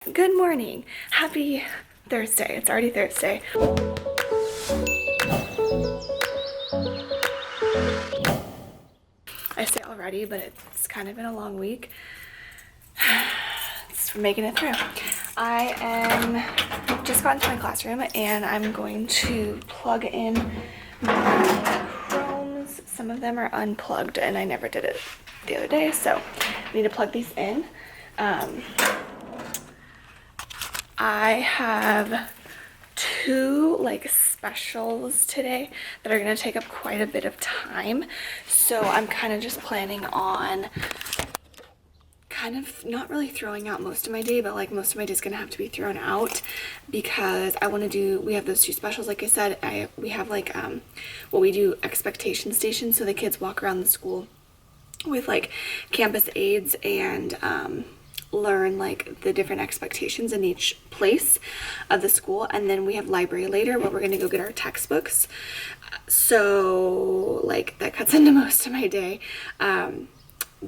Good morning. Happy Thursday. It's already Thursday. I say already, but it's kind of been a long week. It's making it through. I am just got into my classroom and I'm going to plug in my Chromes. Some of them are unplugged and I never did it the other day, so I need to plug these in. I have two specials today that are going to take up quite a bit of time, so I'm kind of just planning on kind of not really throwing out most of my day, but most of my day is going to have to be thrown out because I want to do, we have those two specials like I said. We have what we do, expectation stations, so the kids walk around the school with campus aids and learn the different expectations in each place of the school. And then we have library later where we're going to go get our textbooks, so that cuts into most of my day.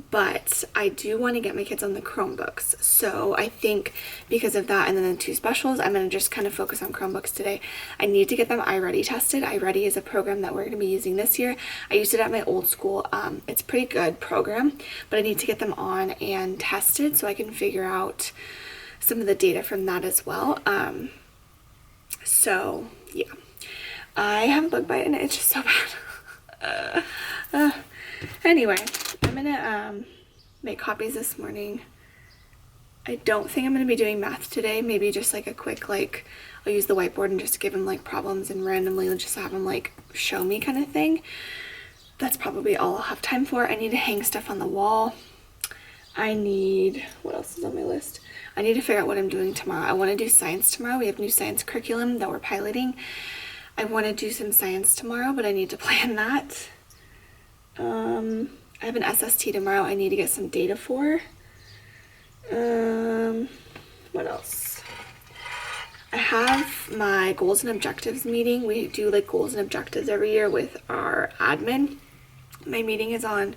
But I do want to get my kids on the Chromebooks, so I think because of that and then the two specials, I'm going to just kind of focus on Chromebooks today. I need to get them iReady tested. iReady is a program that we're going to be using this year. I used it at my old school. It's a pretty good program, but I need to get them on and tested so I can figure out some of the data from that as well. So yeah, I have a bug bite and it's just so bad. Anyway, I'm gonna make copies this morning. I don't think I'm gonna be doing math today. Maybe just a quick I'll use the whiteboard and just give them problems and randomly just have them show me kind of thing. That's probably all I'll have time for. I need to hang stuff on the wall. What else is on my list? I need to figure out what I'm doing tomorrow. I want to do science tomorrow. We have new science curriculum that we're piloting. I want to do some science tomorrow, but I need to plan that. I have an SST tomorrow I need to get some data for. What else? I have my goals and objectives meeting. We do goals and objectives every year with our admin. My meeting is on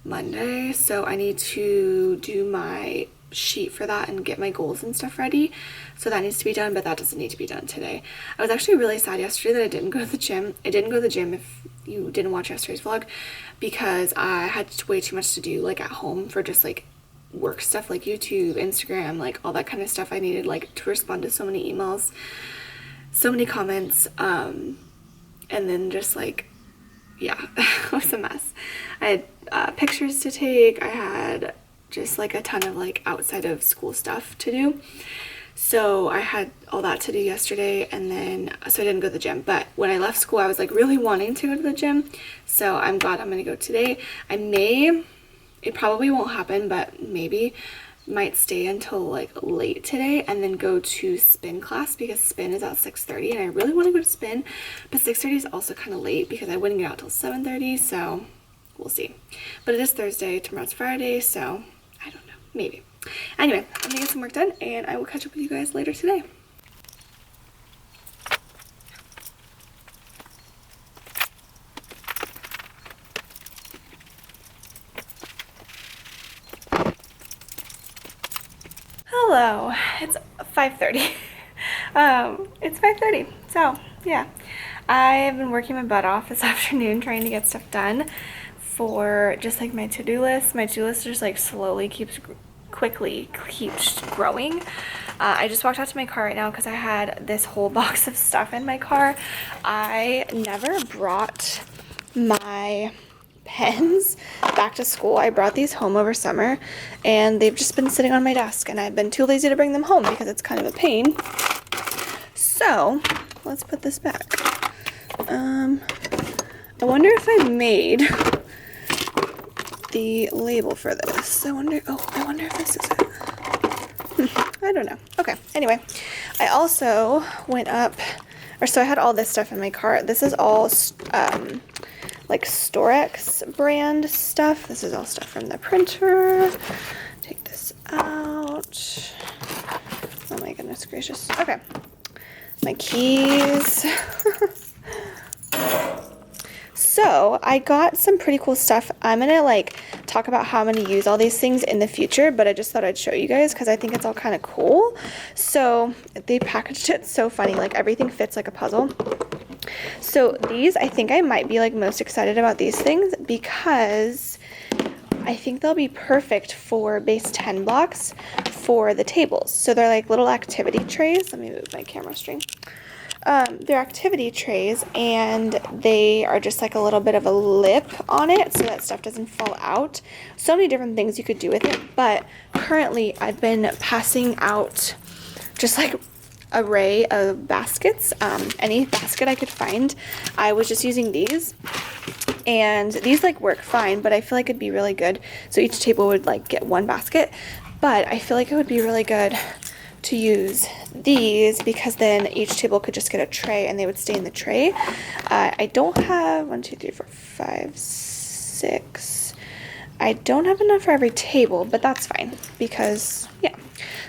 Monday, so I need to do my sheet for that and get my goals and stuff ready. So that needs to be done, but that doesn't need to be done today. I was actually really sad yesterday that I didn't go to the gym. I didn't go to the gym, if you didn't watch yesterday's vlog, because I had way too much to do at home for just work stuff YouTube, Instagram, all that kind of stuff. I needed to respond to so many emails, so many comments, and then just yeah, it was a mess. I had pictures to take. I had just a ton of outside of school stuff to do. So I had all that to do yesterday, and then so I didn't go to the gym. But when I left school, I was really wanting to go to the gym, so I'm glad I'm gonna go today. It probably won't happen, but maybe might stay until late today and then go to spin class, because spin is at 6:30 and I really want to go to spin, but 6:30 is also kind of late because I wouldn't get out till 7:30, so we'll see. But it is Thursday, tomorrow's Friday, so I don't know, maybe. Anyway, I'm gonna get some work done and I will catch up with you guys later today. Hello, it's 5:30. It's 5:30, so yeah. I've been working my butt off this afternoon trying to get stuff done for just my to-do list. My to-do list just slowly keeps growing. I just walked out to my car right now because I had this whole box of stuff in my car. I never brought my pens back to school. I brought these home over summer and they've just been sitting on my desk and I've been too lazy to bring them home because it's kind of a pain. So let's put this back. I wonder if I made the label for this. I wonder if this is it. I don't know. Okay, anyway, I also went up, so I had all this stuff in my car. This is all Storex brand stuff. This is all stuff from the printer. Take this out. Oh my goodness gracious. Okay, my keys. So I got some pretty cool stuff. I'm gonna talk about how I'm going to use all these things in the future, but I just thought I'd show you guys because I think it's all kind of cool. So they packaged it so funny, like everything fits like a puzzle. So these, I think I might be like most excited about these things because I think they'll be perfect for base 10 blocks for the tables. So they're like little activity trays. Let me move my camera string. They're activity trays, and they are just like a little bit of a lip on it so that stuff doesn't fall out. So many different things you could do with it, but currently I've been passing out just like array of baskets. Any basket I could find. I was just using these, and these like work fine, but I feel like it'd be really good. So each table would like get one basket, but I feel like it would be really good to use these because then each table could just get a tray and they would stay in the tray. I don't have 1, 2, 3, 4, 5, 6. I don't have enough for every table, but that's fine because yeah.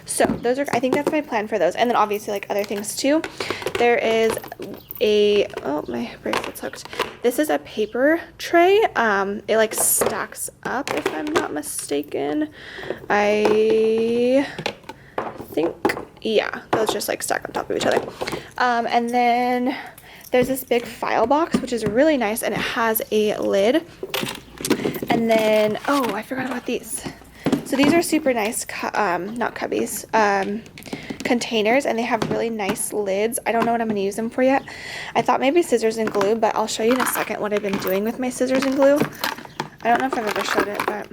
So those are, I think that's my plan for those. And then obviously like other things too. There is oh, my bracelet's hooked. This is a paper tray. It like stacks up if I'm not mistaken. I think, yeah, those just like stack on top of each other. And then there's this big file box, which is really nice, and it has a lid. And then, oh, I forgot about these. So these are super nice, not cubbies, containers, and they have really nice lids. I don't know what I'm going to use them for yet. I thought maybe scissors and glue, but I'll show you in a second what I've been doing with my scissors and glue. I don't know if I've ever showed it, but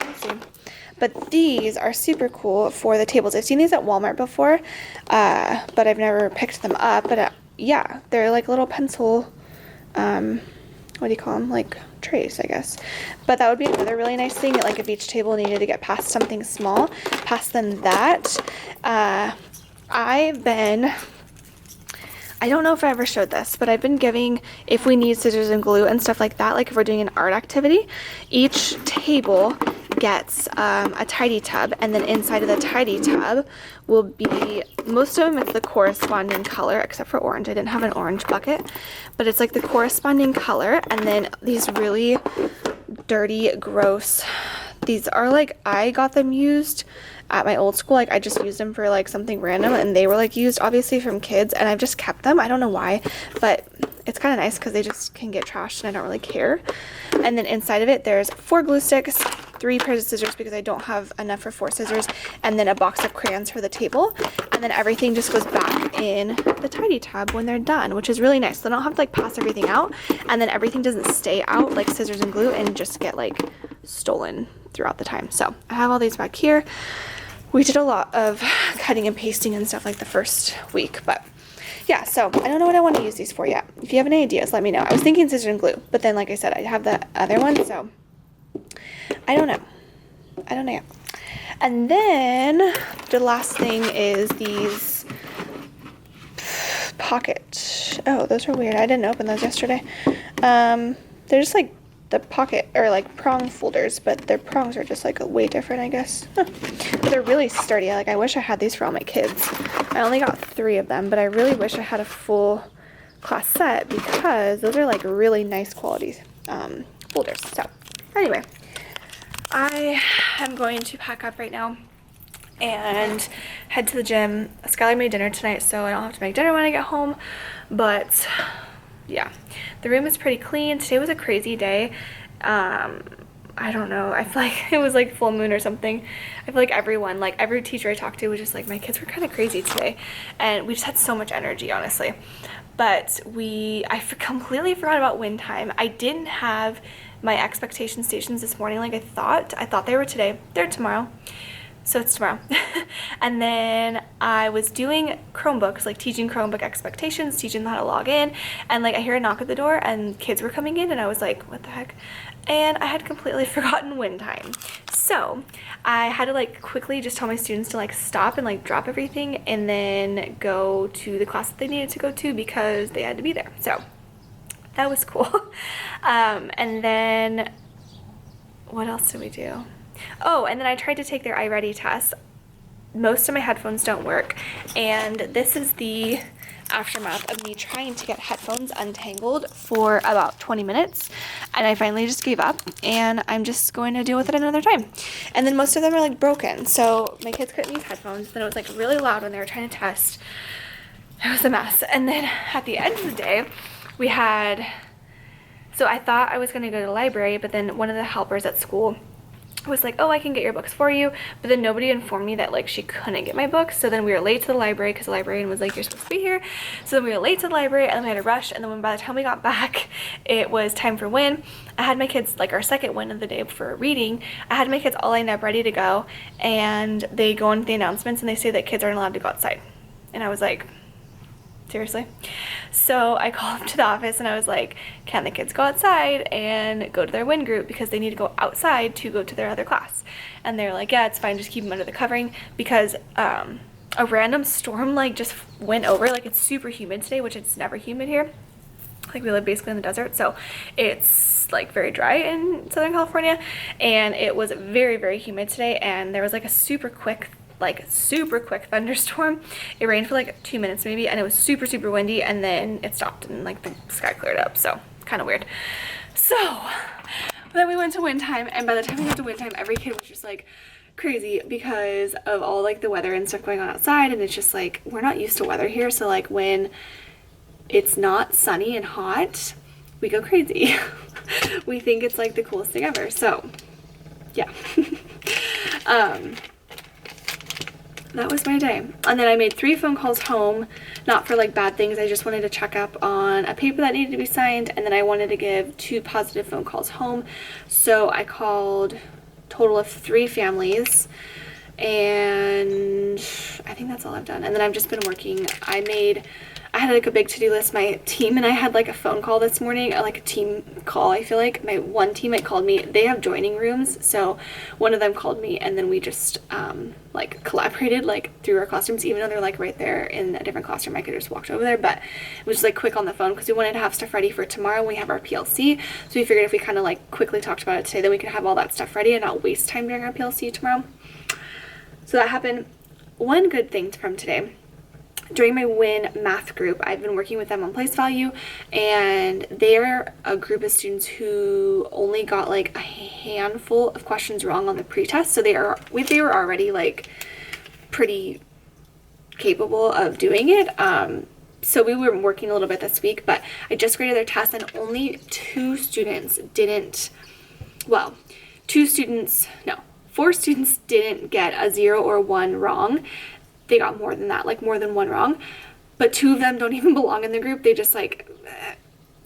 let's see. But these are super cool for the tables. I've seen these at Walmart before, but I've never picked them up. But yeah, they're like little pencil, what do you call them? Like trays, I guess. But that would be another really nice thing. Like if each table needed to get past something small, pass them that. I don't know if I ever showed this, but I've been giving, if we need scissors and glue and stuff like that, like if we're doing an art activity, each table gets a tidy tub, and then inside of the tidy tub will be, most of them it's the corresponding color, except for orange. I didn't have an orange bucket, but it's like the corresponding color, and then these really dirty, gross, these are like, I got them used at my old school. Like I just used them for like something random, and they were like used obviously from kids, and I've just kept them. I don't know why, but it's kind of nice because they just can get trashed and I don't really care. And then inside of it there's 4 glue sticks, 3 pairs of scissors because I don't have enough for 4 scissors, and then a box of crayons for the table, and then everything just goes back in the tidy tab when they're done, which is really nice. So I don't have to like pass everything out, and then everything doesn't stay out like scissors and glue and just get like stolen throughout the time. So I have all these back here. We did a lot of cutting and pasting and stuff like the first week, but yeah, so I don't know what I want to use these for yet. If you have any ideas, let me know. I was thinking scissors and glue, but then like I said, I have the other one, so I don't know yet. And then the last thing is these pocket, oh, those are weird. I didn't open those yesterday. They're just like the pocket or like prong folders, but their prongs are just like way different, I guess. But they're really sturdy. Like I wish I had these for all my kids. I only got 3 of them, but I really wish I had a full class set because those are like really nice quality folders. So anyway, I am going to pack up right now and head to the gym. Skylar made dinner tonight, so I don't have to make dinner when I get home, but yeah, the room is pretty clean. Today was a crazy day. I don't know, I feel like it was like full moon or something. I feel like everyone, like every teacher I talked to was just like, my kids were kind of crazy today, and we just had so much energy, honestly. But I completely forgot about wind time. I didn't have my expectation stations this morning like I thought they were today. They're tomorrow. So it's tomorrow. And then I was doing Chromebooks, like teaching Chromebook expectations, teaching them how to log in, and like I hear a knock at the door and kids were coming in, and I was like, what the heck? And I had completely forgotten wind time. So I had to like quickly just tell my students to like stop and like drop everything and then go to the class that they needed to go to because they had to be there. So that was cool. And then what else did we do? Oh, and then I tried to take their iReady test. Most of my headphones don't work, and this is the aftermath of me trying to get headphones untangled for about 20 minutes, and I finally just gave up, and I'm just going to deal with it another time. And then most of them are like broken, so my kids couldn't use headphones. Then it was like really loud when they were trying to test. It was a mess. And then at the end of the day, we had, so I thought I was going to go to the library, but then one of the helpers at school was like, oh, I can get your books for you, but then nobody informed me that like she couldn't get my books. So then we were late to the library because the librarian was like, you're supposed to be here. So then we were late to the library, and then we had to rush, and then by the time we got back, it was time for WIN. I had my kids, like our second WIN of the day for reading, I had my kids all lined up ready to go, and they go into the announcements and they say that kids aren't allowed to go outside. And I was like, seriously? So I called up to the office and I was like, can the kids go outside and go to their WIN group because they need to go outside to go to their other class? And they're like, yeah, it's fine, just keep them under the covering, because a random storm like just went over. Like, it's super humid today, which it's never humid here. Like, we live basically in the desert, so it's like very dry in Southern California, and it was very, very humid today, and there was like a super quick thunderstorm. It rained for like 2 minutes maybe, and it was super, super windy, and then it stopped and like the sky cleared up, so kind of weird. So then we went to WIN time, and by the time we got to WIN time, every kid was just like crazy because of all like the weather and stuff going on outside, and it's just like, we're not used to weather here, so like when it's not sunny and hot, we go crazy. We think it's like the coolest thing ever. So yeah. That was my day. And then I made 3 phone calls home, not for like bad things. I just wanted to check up on a paper that needed to be signed, and then I wanted to give 2 positive phone calls home. So I called a total of 3 families, and I think that's all I've done. And then I've just been working. I had like a big to-do list. My team and I had like a phone call this morning, like a team call. I feel like my one teammate called me. They have joining rooms, so one of them called me, and then we just like collaborated like through our classrooms, even though they're like right there in a different classroom. I could just walked over there, but it was just like quick on the phone because we wanted to have stuff ready for tomorrow when we have our PLC. So we figured if we kind of like quickly talked about it today, then we could have all that stuff ready and not waste time during our PLC tomorrow. So that happened. One good thing from today: during my WIN math group, I've been working with them on place value, and they're a group of students who only got like a handful of questions wrong on the pretest. So they were already like pretty capable of doing it. So we were working a little bit this week, but I just graded their test, and only 4 students didn't get a 0 or 1 wrong. They got more than that, like more than 1 wrong, but 2 of them don't even belong in the group. They just like,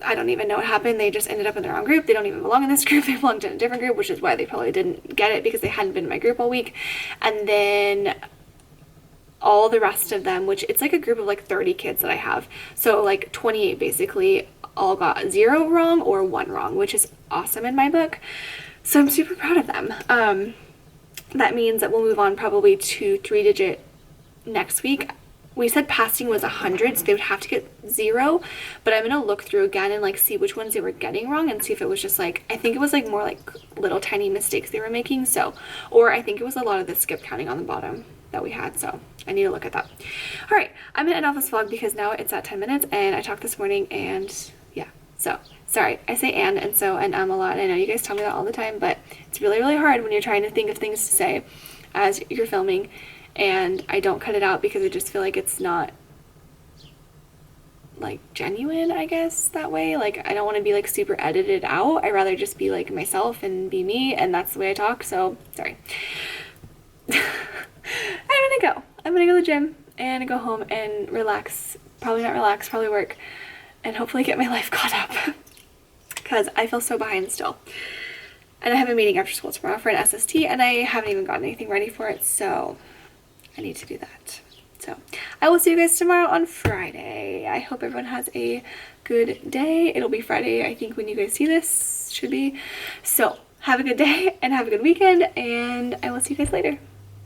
I don't even know what happened. They just ended up in their own group. They don't even belong in this group. They belonged in a different group, which is why they probably didn't get it, because they hadn't been in my group all week. And then all the rest of them, which it's like a group of like 30 kids that I have, so like 28 basically, all got 0 wrong or 1 wrong, which is awesome in my book. So I'm super proud of them. That means that we'll move on probably to 3-digit next week. We said passing was 100, so they would have to get 0, but I'm gonna look through again and like see which ones they were getting wrong and see if it was just like, I think it was like more like little tiny mistakes they were making, so, or I think it was a lot of the skip counting on the bottom that we had, so I need to look at that. All right, I'm gonna end off this vlog because now it's at 10 minutes, and I talked this morning, and yeah, so sorry, I say and so and a lot, and I know you guys tell me that all the time, but it's really, really hard when you're trying to think of things to say as you're filming, and I don't cut it out because I just feel like it's not like genuine, I guess, that way. Like, I don't want to be like super edited out. I rather just be like myself and be me, and that's the way I talk, so sorry. I'm gonna go to the gym and go home and relax, probably not relax, probably work, and hopefully get my life caught up because I feel so behind still. And I have a meeting after school tomorrow for an SST, and I haven't even gotten anything ready for it, so I need to do that. So I will see you guys tomorrow on Friday. I hope everyone has a good day. It'll be Friday, I think, when you guys see this, should be. So have a good day and have a good weekend, and I will see you guys later.